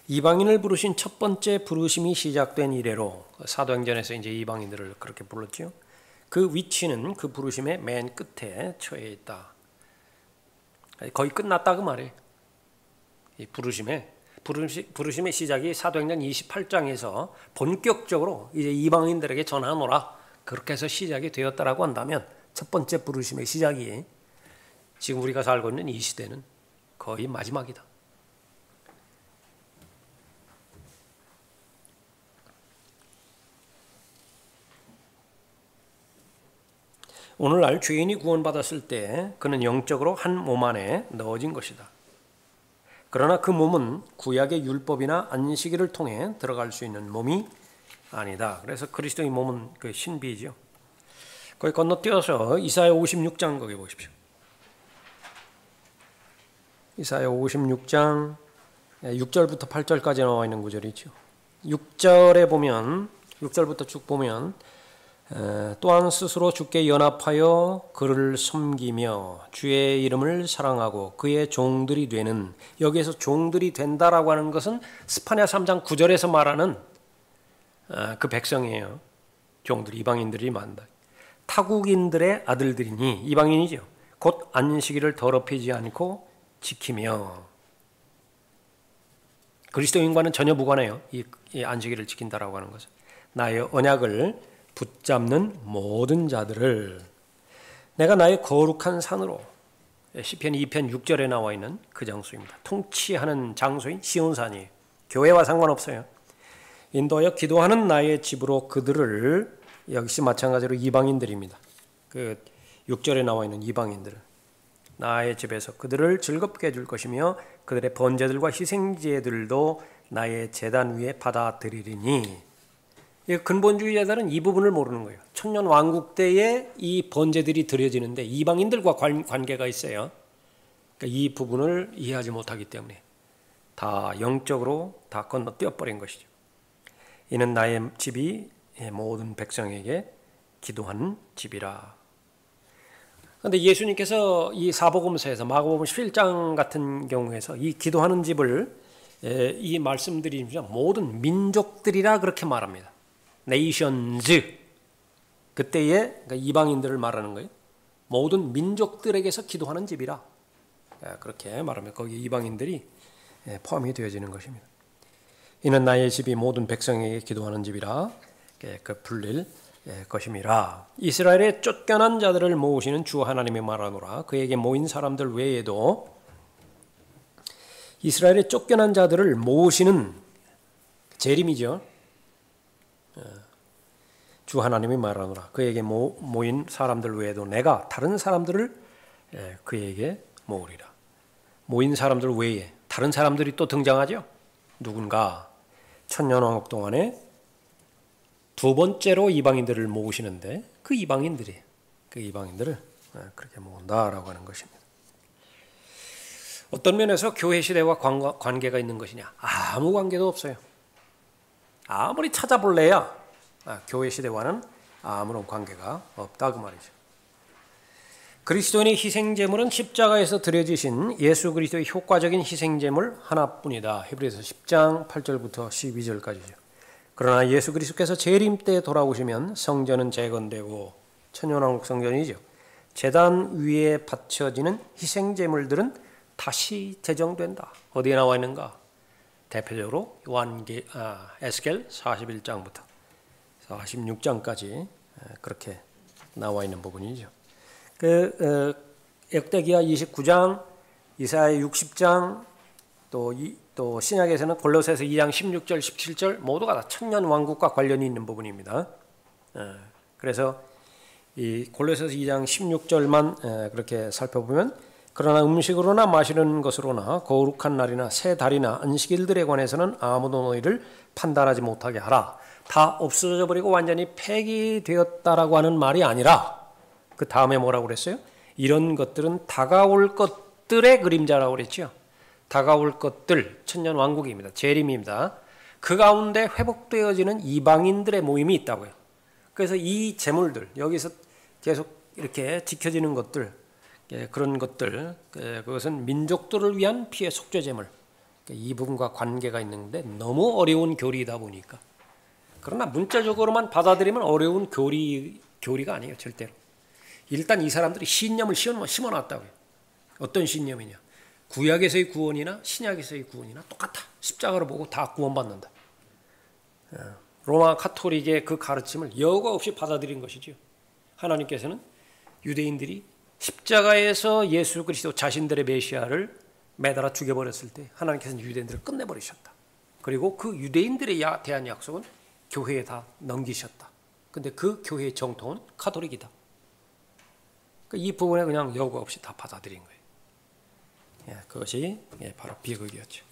Speaker 1: 이방인을 부르신 첫 번째 부르심이 시작된 이래로 사도행전에서 이제 이방인들을 그렇게 불렀죠. 그 위치는 그 부르심의 맨 끝에 처해 있다. 거의 끝났다 그 말이에요. 이 부르심의 시작이 사도행전 28장에서 본격적으로 이제 이방인들에게 전하노라 그렇게 해서 시작이 되었다라고 한다면 첫 번째 부르심의 시작이 지금 우리가 살고 있는 이 시대는 거의 마지막이다. 오늘날 죄인이 구원받았을 때 그는 영적으로 한 몸 안에 넣어진 것이다. 그러나 그 몸은 구약의 율법이나 안식일을 통해 들어갈 수 있는 몸이 아니다. 그래서 그리스도의 몸은 그 신비죠. 거기 건너뛰어서 이사야 56장 거기 보십시오. 이사야 56장 6절부터 8절까지 나와 있는 구절이죠. 6절에 보면 6절부터 쭉 보면 또한 스스로 주께 연합하여 그를 섬기며 주의 이름을 사랑하고 그의 종들이 되는, 여기에서 종들이 된다라고 하는 것은 스파냐 3장 9절에서 말하는 그 백성이에요. 종들이, 이방인들이 많다. 타국인들의 아들들이니, 이방인이죠. 곧 안식일을 더럽히지 않고 지키며, 그리스도인과는 전혀 무관해요. 이 안식일을 지킨다라고 하는 것은 나의 언약을 붙잡는 모든 자들을 내가 나의 거룩한 산으로, 시편 2편 6절에 나와 있는 그 장소입니다. 통치하는 장소인 시온산이에요. 교회와 상관없어요. 인도하여 기도하는 나의 집으로 그들을, 역시 마찬가지로 이방인들입니다. 그 6절에 나와 있는 이방인들을 나의 집에서 그들을 즐겁게 해줄 것이며 그들의 번제들과 희생제들도 나의 제단 위에 받아들이리니. 근본주의자들은 이 부분을 모르는 거예요. 천년 왕국 때에 이 번제들이 드려지는데 이방인들과 관계가 있어요. 그러니까 이 부분을 이해하지 못하기 때문에 다 영적으로 다 건너뛰어버린 것이죠. 이는 나의 집이 모든 백성에게 기도하는 집이라. 그런데 예수님께서 이 사복음서에서 마가복음 11장 같은 경우에서 이 기도하는 집을 이 말씀들이 모든 민족들이라 그렇게 말합니다. 네이션즈, 그때의 그러니까 이방인들을 말하는 거예요. 모든 민족들에게서 기도하는 집이라 그렇게 말하면 거기 이방인들이 포함이 되어지는 것입니다. 이는 나의 집이 모든 백성에게 기도하는 집이라 그 불릴 것임이라. 이스라엘의 쫓겨난 자들을 모으시는 주 하나님이 말하노라. 그에게 모인 사람들 외에도 이스라엘의 쫓겨난 자들을 모으시는 재림이죠. 주 하나님이 말하노라. 그에게 모인 사람들 외에도 내가 다른 사람들을 그에게 모으리라. 모인 사람들 외에 다른 사람들이 또 등장하죠. 누군가 천년왕국 동안에 두 번째로 이방인들을 모으시는데 그 이방인들을 그렇게 모은다라고 하는 것입니다. 어떤 면에서 교회 시대와 관계가 있는 것이냐? 아무 관계도 없어요. 아무리 찾아볼래야 교회 시대와는 아무런 관계가 없다 그 말이죠. 그리스도인의 희생제물은 십자가에서 드려지신 예수 그리스도의 효과적인 희생제물 하나뿐이다. 히브리서 10장 8절부터 12절까지죠. 그러나 예수 그리스도께서 재림 때 돌아오시면 성전은 재건되고 천년왕국 성전이죠. 제단 위에 바쳐지는 희생제물들은 다시 제정된다. 어디에 나와 있는가? 대표적으로 에스겔 41장부터 46장까지 그렇게 나와 있는 부분이죠. 역대기야 29장, 이사야 60장, 또 신약에서는 골로새서 2장 16절, 17절 모두가 다 천년 왕국과 관련이 있는 부분입니다. 그래서 이 골로새서 2장 16절만 그렇게 살펴보면 그러나 음식으로나 마시는 것으로나 거룩한 날이나 새 달이나 안식일들에 관해서는 아무도 너희를 판단하지 못하게 하라. 다 없어져 버리고 완전히 폐기되었다라고 하는 말이 아니라 그 다음에 뭐라고 그랬어요? 이런 것들은 다가올 것들의 그림자라고 그랬죠. 다가올 것들, 천년 왕국입니다. 재림입니다. 그 가운데 회복되어지는 이방인들의 모임이 있다고요. 그래서 이 제물들, 여기서 계속 이렇게 지켜지는 것들, 그런 것들, 그것은 민족들을 위한 피의 속죄 제물, 이 부분과 관계가 있는데 너무 어려운 교리이다 보니까. 그러나 문자적으로만 받아들이면 어려운 교리가 아니에요, 절대로. 일단 이 사람들이 신념을 심어놨다고요. 어떤 신념이냐? 구약에서의 구원이나 신약에서의 구원이나 똑같아. 십자가로 보고 다 구원받는다. 로마 카톨릭의 그 가르침을 여과 없이 받아들인 것이죠. 하나님께서는 유대인들이 십자가에서 예수 그리스도 자신들의 메시아를 매달아 죽여버렸을 때 하나님께서는 유대인들을 끝내버리셨다. 그리고 그 유대인들에 대한 약속은 교회에 다 넘기셨다. 근데 그 교회의 정통은 카톨릭이다. 이 부분에 그냥 여과 없이 다 받아들인 거예요. 그것이 바로 비극이었죠.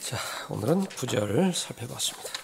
Speaker 1: 자, 오늘은 9절을 살펴봤습니다.